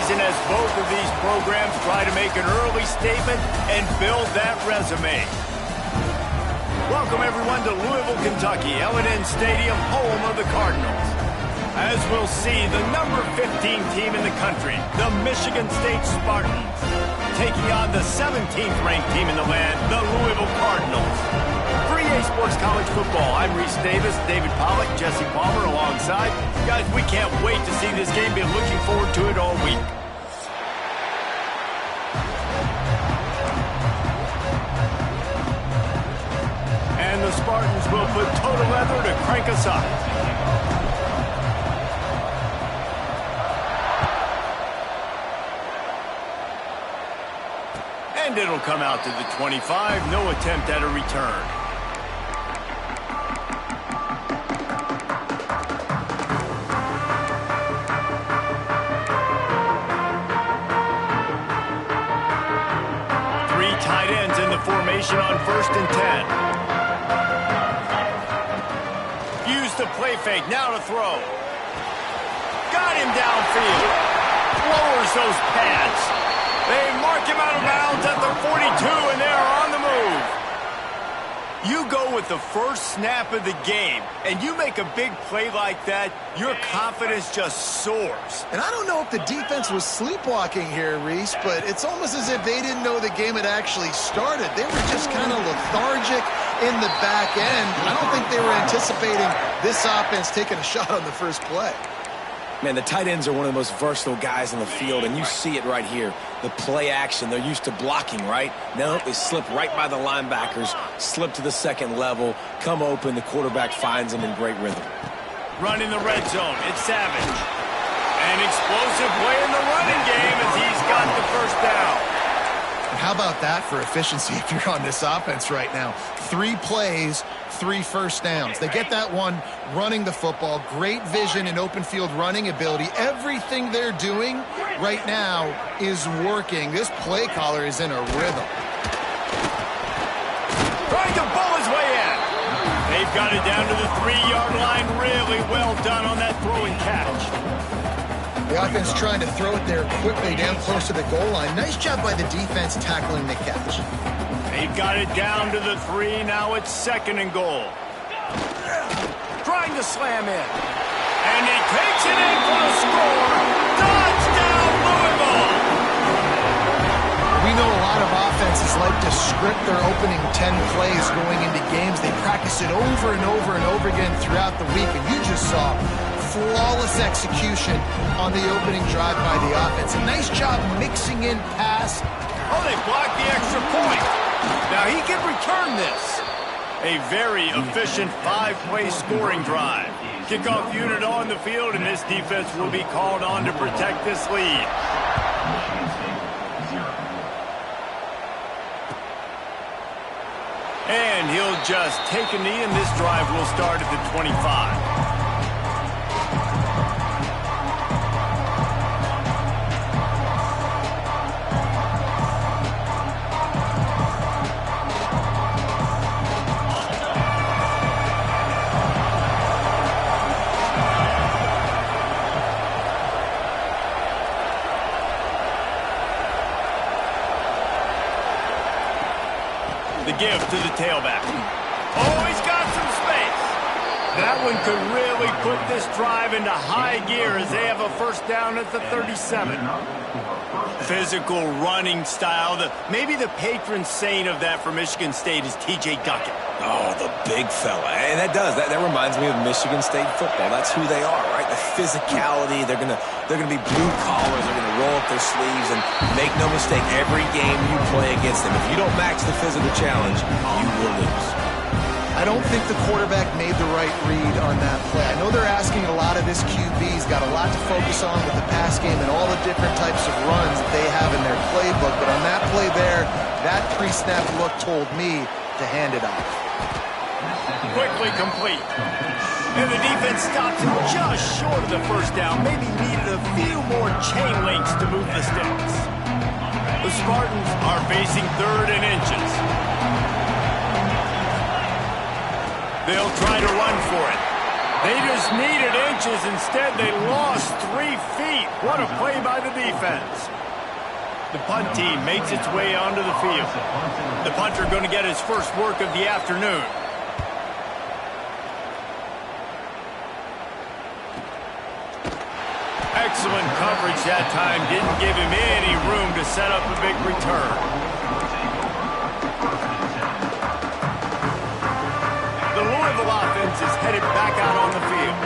season as both of these programs try to make an early statement and build that resume. Welcome, everyone, to Louisville, Kentucky, L&N Stadium, home of the Cardinals. As we'll see, the number 15 team in the country, the Michigan State Spartans, taking on the 17th-ranked team in the land, the Louisville Cardinals. For EA Sports College Football, I'm Reese Davis, David Pollack, Jesse Palmer alongside. Guys, we can't wait to see this game. Been looking forward to it all week. And the Spartans will put total leather to crank us up. And it'll come out to the 25. No attempt at a return. Three tight ends in the formation on 1st and 10. Use the play fake. Now to throw. Got him downfield. Lowers those pads. They mark him out of bounds at the 42, and they're on the move. You go with the first snap of the game, and you make a big play like that, your confidence just soars. And I don't know if the defense was sleepwalking here, Reese, but it's almost as if they didn't know the game had actually started. They were just kind of lethargic in the back end. I don't think they were anticipating this offense taking a shot on the first play. Man, the tight ends are one of the most versatile guys in the field, and you see it right here. The play action, they're used to blocking, right? Now they slip right by the linebackers, slip to the second level, come open, the quarterback finds them in great rhythm. Run in the red zone, it's Savage. An explosive play in the running game as he's got the first down. And how about that for efficiency if you're on this offense right now? 3 plays, 3 first downs. They get that one running the football, great vision and open field running ability. Everything they're doing right now is working. This play caller is in a rhythm. Trying to pull his way in. They've got it down to the 3-yard line. Really well done on that throw and catch. The offense trying to throw it there quickly down close to the goal line. Nice job by the defense tackling the catch. They've got it down to the 3. Now it's 2nd and goal. Trying to slam in. And he takes it in for a score. Touchdown, Louisville! We know a lot of offenses like to script their opening 10 plays going into games. They practice it over and over and over again throughout the week. And you just saw flawless execution on the opening drive by the offense. A nice job mixing in pass. Oh, they blocked the extra point. Now he can return this. A very efficient 5-play scoring drive. Kickoff unit on the field, and this defense will be called on to protect this lead. And he'll just take a knee, and this drive will start at the 25. The give to the tailback. Oh, he's got some space. That one could really put this drive into high gear as they have a first down at the 37. Physical running style. Maybe the patron saint of that for Michigan State is T.J. Duckett. Oh, the big fella. And that reminds me of Michigan State football. That's who they are, right? The physicality. They're gonna be blue collars. They're gonna roll up their sleeves, and make no mistake, every game you play against them, if you don't match the physical challenge, you will lose. I don't think the quarterback made the right read on that play. I know they're asking a lot of this QB. He's got a lot to focus on with the pass game and all the different types of runs that they have in their playbook. But on that play there, that pre-snap look told me to hand it off. Quickly complete. And the defense stops him just short of the first down. Maybe needed a few more chain links to move the sticks. The Spartans are facing 3rd and inches. They'll try to run for it. They just needed inches. Instead, they lost 3 feet. What a play by the defense. The punt team makes its way onto the field. The punter going to get his first work of the afternoon. Excellent coverage that time. Didn't give him any room to set up a big return. The Louisville offense is headed back out on the field.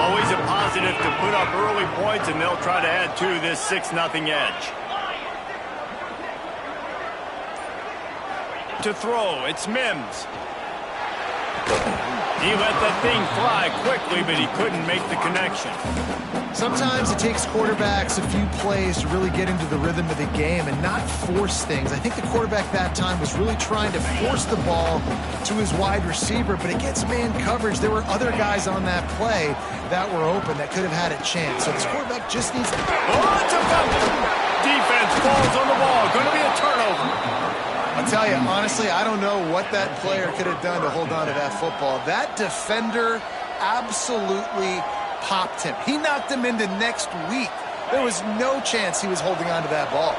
Always a positive to put up early points, and they'll try to add to this 6-0 edge. To throw, it's Mims. He let that thing fly quickly, but he couldn't make the connection. Sometimes it takes quarterbacks a few plays to really get into the rhythm of the game and not force things. I think the quarterback that time was really trying to force the ball to his wide receiver, but against man coverage, there were other guys on that play that were open that could have had a chance. So this quarterback just needs to... Oh, it's a foul! Defense falls on the ball. Going to be a turnover. I'll tell you, honestly, I don't know what that player could have done to hold on to that football. That defender absolutely popped him. He knocked him into next week. There was no chance he was holding on to that ball.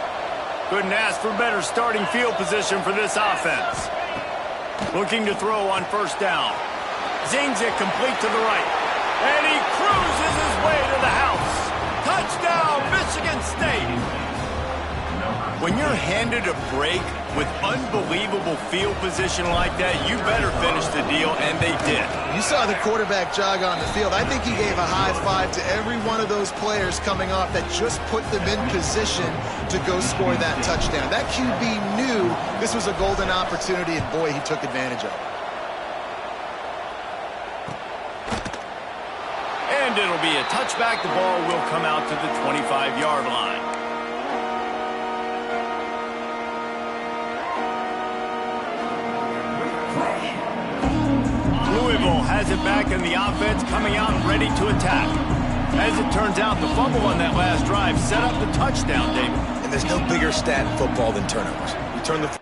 Couldn't ask for better starting field position for this offense. Looking to throw on first down. Zings it complete to the right. And he cruises his way to the house. Touchdown, Michigan State. When you're handed a break with unbelievable field position like that, you better finish the deal, and they did. You saw the quarterback jog on the field. I think he gave a high five to every one of those players coming off that just put them in position to go score that touchdown. That QB knew this was a golden opportunity, and boy, he took advantage of it. And it'll be a touchback. The ball will come out to the 25-yard line. Louisville has it back in the offense, coming out ready to attack. As it turns out, the fumble on that last drive set up the touchdown, David. And there's no bigger stat in football than turnovers. You turn the...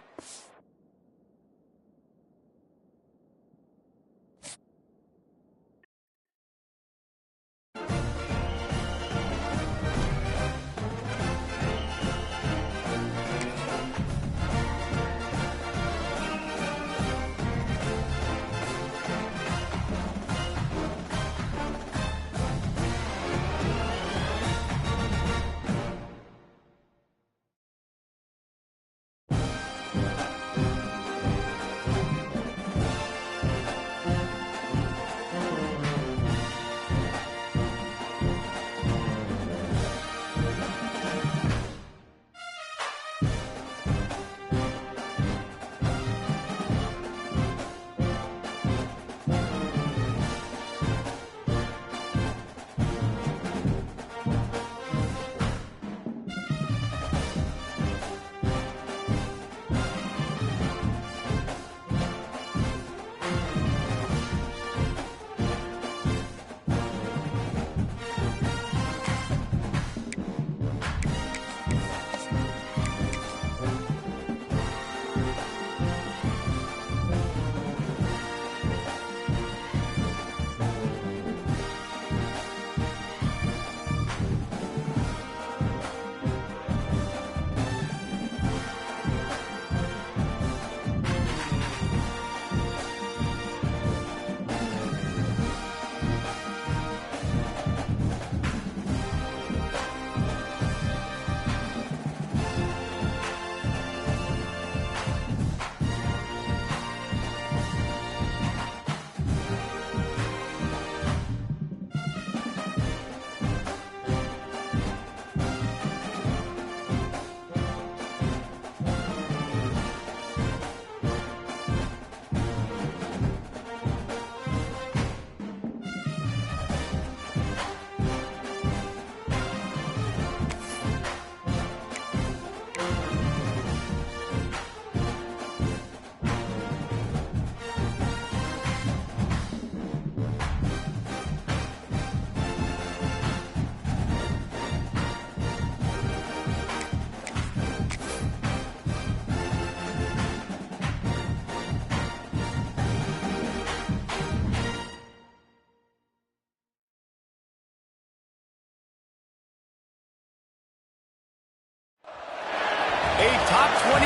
A top 25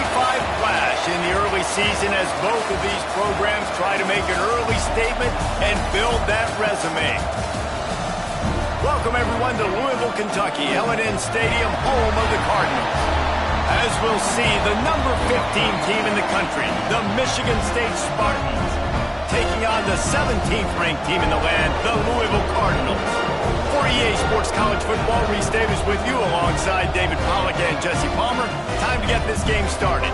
flash in the early season as both of these programs try to make an early statement and build that resume. Welcome, everyone, to Louisville, Kentucky, L&N Stadium, home of the Cardinals. As we'll see, the number 15 team in the country, the Michigan State Spartans, taking on the 17th-ranked team in the land, the Louisville Cardinals. For EA Sports College Football, Reese Davis with you alongside David Pollack and Jesse Palmer. Time to get this game started.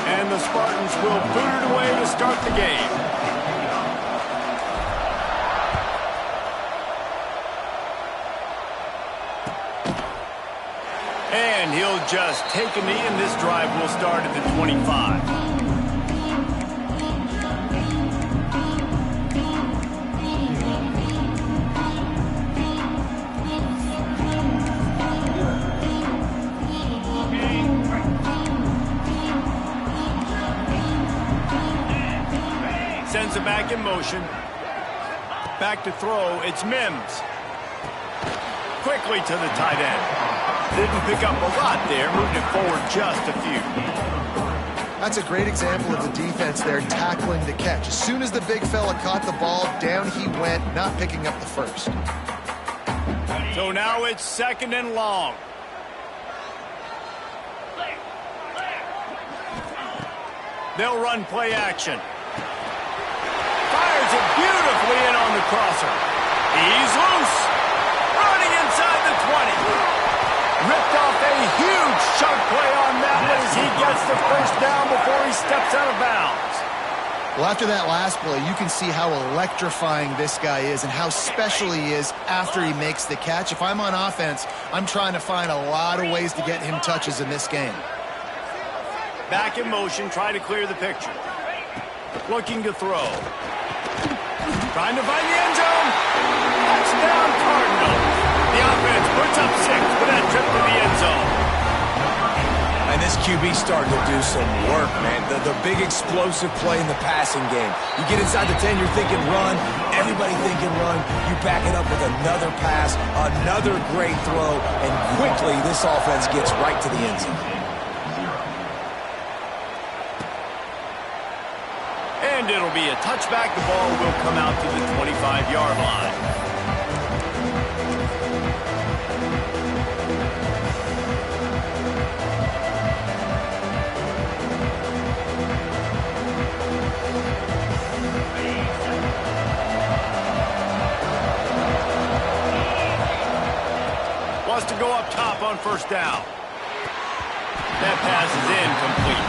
And the Spartans will boot it away to start the game. And he'll just take a knee, and this drive will start at the 25. Sends it back in motion. Back to throw, it's Mims. Quickly to the tight end. Didn't pick up a lot there, moved it forward just a few. That's a great example of the defense there tackling the catch. As soon as the big fella caught the ball, down he went, not picking up the first. So now it's second and long. They'll run play action. Fires it beautifully in on the crosser. He's loose. Running inside the 20. Ripped off a huge chunk play on that one as he gets the first down before he steps out of bounds. Well, after that last play, you can see how electrifying this guy is and how special he is after he makes the catch. If I'm on offense, I'm trying to find a lot of ways to get him touches in this game. Back in motion, try to clear the picture. Looking to throw. Trying to find the end zone. Touchdown, Cardinals. The offense puts up 6 for that trip to the end zone. And this QB starting to do some work, man. The big explosive play in the passing game. You get inside the 10, you're thinking run. Everybody thinking run. You back it up with another pass, another great throw, and quickly this offense gets right to the end zone. And it'll be a touchback. The ball will come out to the 25-yard line. Wants to go up top on first down. That pass is incomplete.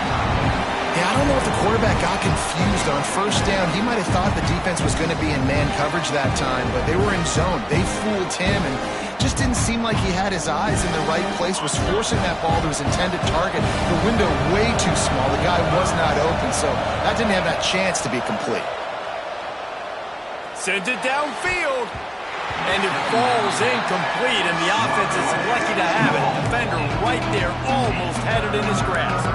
Yeah, I don't know if the quarterback got confused on first down. He might have thought the defense was going to be in man coverage that time, but they were in zone. They fooled him and just didn't seem like he had his eyes in the right place, was forcing that ball to his intended target. The window way too small. The guy was not open, so that didn't have that chance to be complete. Sends it downfield. And it falls incomplete, and the offense is lucky to have it. Defender right there almost had it in his grasp.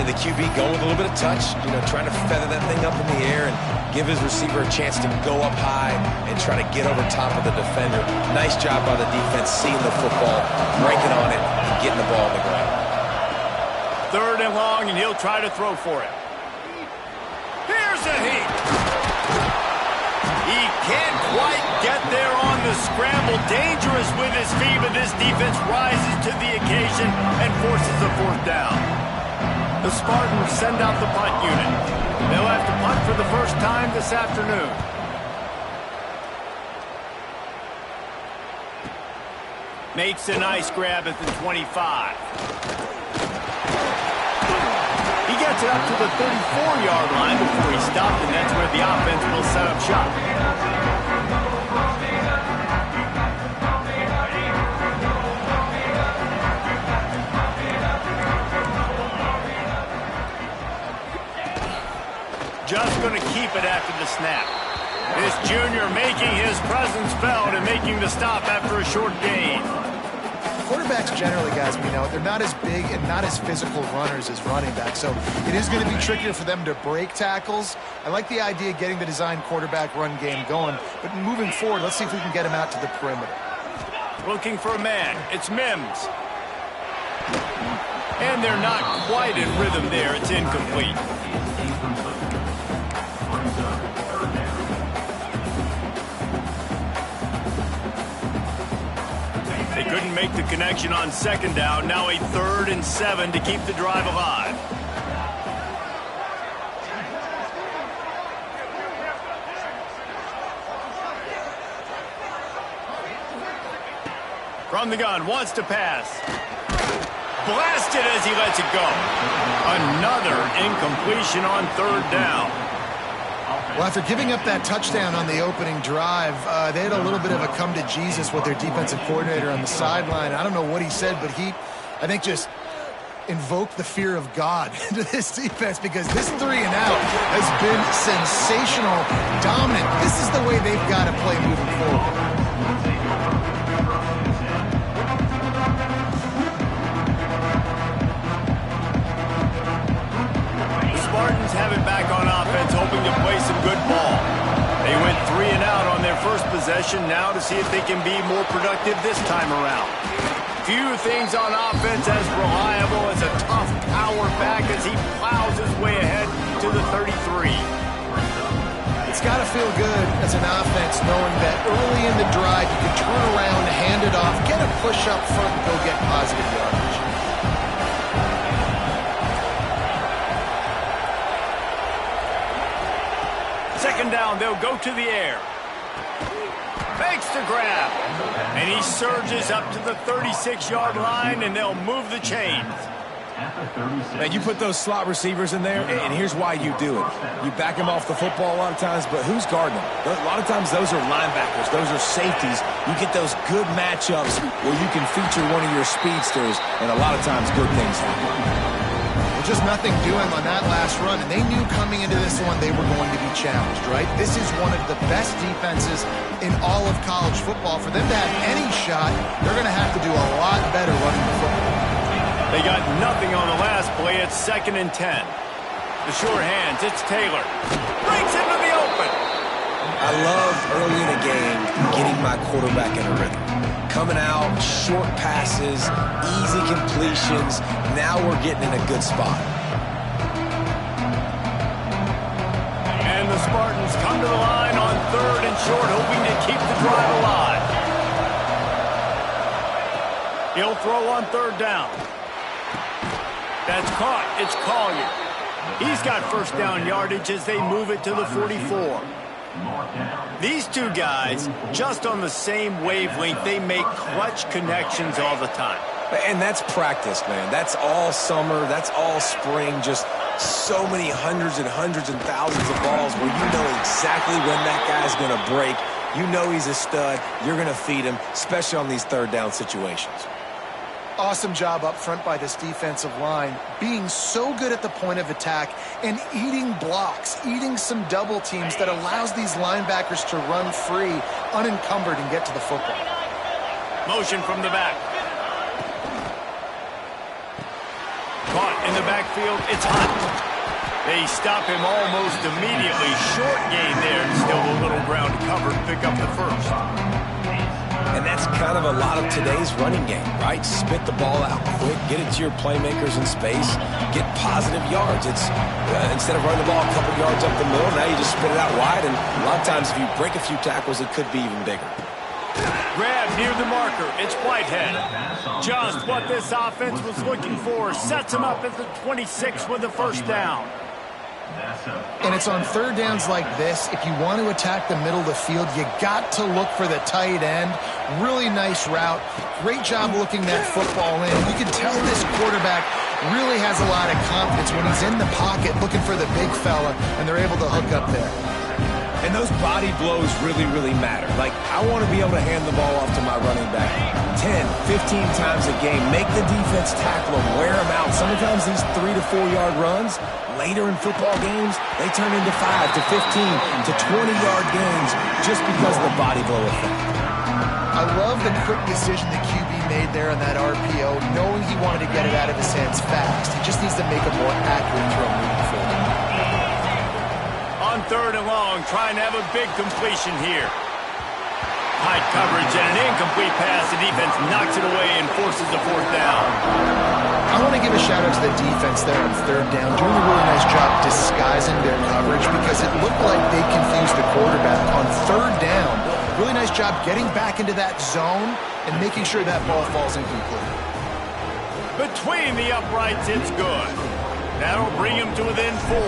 And the QB going with a little bit of touch, trying to feather that thing up in the air and give his receiver a chance to go up high and try to get over top of the defender. Nice job by the defense seeing the football, breaking on it, and getting the ball on the ground. Third and long, and he'll try to throw for it. Here's a heat. He can't quite get there on the scramble. Dangerous with his feet, but this defense rises to the occasion and forces a fourth down. The Spartans send out the punt unit. They'll have to punt for the first time this afternoon. Makes a nice grab at the 25. He gets it up to the 34-yard line before he stopped, and that's where the offense will set up shop. Just going to keep it after the snap. This junior making his presence felt and making the stop after a short gain. quarterbacks generally, guys, we know, they're not as big and not as physical runners as running backs. So it is going to be trickier for them to break tackles. I like the idea of getting the design quarterback run game going. But moving forward, let's see if we can get him out to the perimeter. Looking for a man. It's Mims. And they're not quite in rhythm there. It's incomplete. They couldn't make the connection on second down. Now a 3rd and 7 to keep the drive alive. From the gun, wants to pass. Blasted as he lets it go. Another incompletion on 3rd down. Well, after giving up that touchdown on the opening drive, they had a little bit of a come to Jesus with their defensive coordinator on the sideline. I don't know what he said, but he, I think, just invoked the fear of God into this defense, because this 3 and out has been sensational, dominant. This is the way they've got to play moving forward. Spartans have it back on offense, hoping to play some good ball. They went 3 and out on their first possession, now to see if they can be more productive this time around. Few things on offense as reliable as a tough power back as he plows his way ahead to the 33. It's got to feel good as an offense knowing that early in the drive you can turn around, hand it off, get a push up front, and go get positive yardage. Second down, they'll go to the air. Fakes the grab. And he surges up to the 36-yard line, and they'll move the chains. Man, you put those slot receivers in there, and here's why you do it. You back them off the football a lot of times, but who's guarding them? A lot of times those are linebackers. Those are safeties. You get those good matchups where you can feature one of your speedsters, and a lot of times good things happen. Just nothing doing on that last run, and they knew coming into this one they were going to be challenged, right? This is one of the best defenses in all of college football. For them to have any shot, they're going to have to do a lot better running the football. They got nothing on the last play. It's 2nd and 10. The short hands, it's Taylor. Breaks into the open. I love early in a game getting my quarterback in a rhythm. Coming out, short passes, easy completions. Now we're getting in a good spot. And the Spartans come to the line on 3rd and short, hoping to keep the drive alive. He'll throw on 3rd down. That's caught. It's Collier. He's got first down yardage as they move it to the 44. These two guys, just on the same wavelength, they make clutch connections all the time. And that's practice, man. That's all summer. That's all spring. Just so many hundreds and thousands of balls where you know exactly when that guy's going to break. You know he's a stud. You're going to feed him, especially on these 3rd down situations. Awesome job up front by this defensive line, being so good at the point of attack and eating blocks, eating some double teams that allows these linebackers to run free, unencumbered, and get to the football. Motion from the back. Caught in the backfield, it's Hunt. They stop him almost immediately. Short gain there, still a little ground to cover to pick up the first. And that's kind of a lot of today's running game, right? Spit the ball out quick, get it to your playmakers in space, get positive yards. It's instead of running the ball a couple yards up the middle, now you just spit it out wide, and a lot of times if you break a few tackles, it could be even bigger. Grab near the marker. It's Whitehead. Just what this offense was looking for. Sets him up at the 26 with the first down. And it's on 3rd downs like this, if you want to attack the middle of the field, you got to look for the tight end. Really nice route. Great job looking that football in. You can tell this quarterback really has a lot of confidence when he's in the pocket looking for the big fella, and they're able to hook up there. And those body blows really, really matter. Like, I want to be able to hand the ball off to my running back 10, 15 times a game. Make the defense tackle them, wear them out. Sometimes these 3 to 4 yard runs, later in football games, they turn into 5 to 15 to 20 yard gains just because of the body blow effect. I I love the quick decision the QB made there on that RPO, knowing he wanted to get it out of his hands fast. He just needs to make a more accurate throw moving forward. On 3rd and long, trying to have a big completion here. Tight coverage and an incomplete pass. The defense knocks it away and forces a 4th down. I want to give a shout out to the defense there on 3rd down, doing a really nice job disguising their coverage because it looked like they confused the quarterback. On 3rd down, really nice job getting back into that zone and making sure that ball falls incomplete. Between the uprights, it's good. That'll bring him to within 4.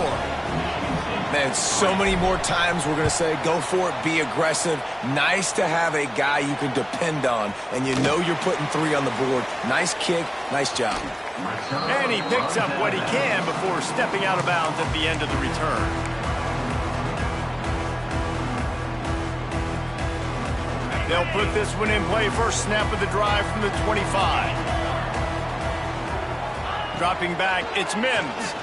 Man, so many more times we're going to say, go for it, be aggressive. Nice to have a guy you can depend on, and you know you're putting 3 on the board. Nice kick, nice job. And he picks up what he can before stepping out of bounds at the end of the return. They'll put this one in play. First snap of the drive from the 25. Dropping back, it's Mims.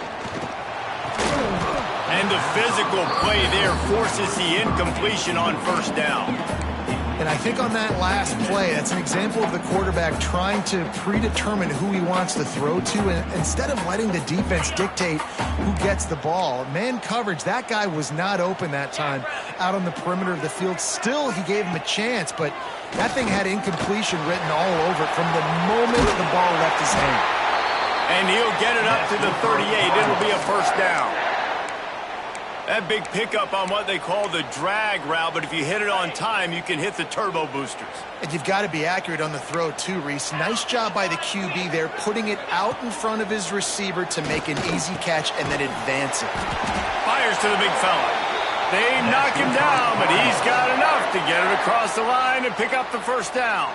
And the physical play there forces the incompletion on 1st down. And I think on that last play, that's an example of the quarterback trying to predetermine who he wants to throw to, and instead of letting the defense dictate who gets the ball. Man coverage, that guy was not open that time out on the perimeter of the field. Still, he gave him a chance, but that thing had incompletion written all over it from the moment the ball left his hand. And he'll get it up to the 38. It'll be a 1st down. That big pickup on what they call the drag route, but if you hit it on time, you can hit the turbo boosters. And you've got to be accurate on the throw too, Reese. Nice job by the QB there, putting it out in front of his receiver to make an easy catch and then advance it. Fires to the big fella. They knock him down, but he's got enough to get it across the line and pick up the 1st down.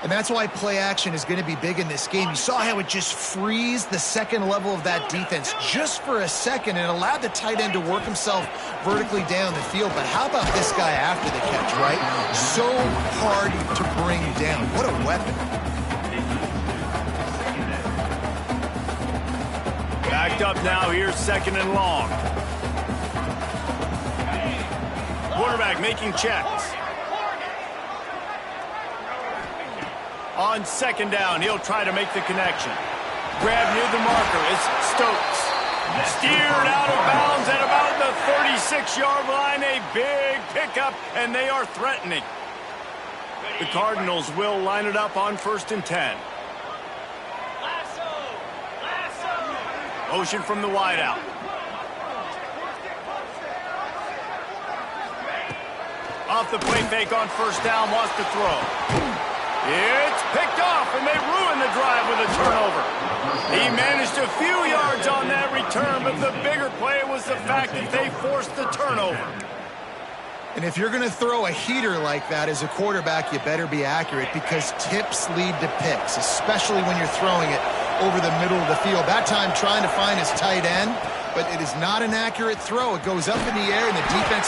And that's why play action is going to be big in this game. You saw how it just frees the second level of that defense just for a second and allowed the tight end to work himself vertically down the field. But how about this guy after the catch, right? So hard to bring down. What a weapon. Backed up now. Here's 2nd and long. Quarterback making checks. On 2nd down, he'll try to make the connection. Grab near the marker is Stokes. Steered out of bounds at about the 36-yard line. A big pickup, and they are threatening. The Cardinals will line it up on 1st and 10. Motion from the wideout. Off the play fake on 1st down, wants to throw. It's picked off, and they ruin the drive with a turnover. He managed a few yards on that return, but the bigger play was the fact that they forced the turnover. And if you're going to throw a heater like that as a quarterback, you better be accurate because tips lead to picks, especially when you're throwing it over the middle of the field. That time trying to find his tight end, but it is not an accurate throw. It goes up in the air, and the defense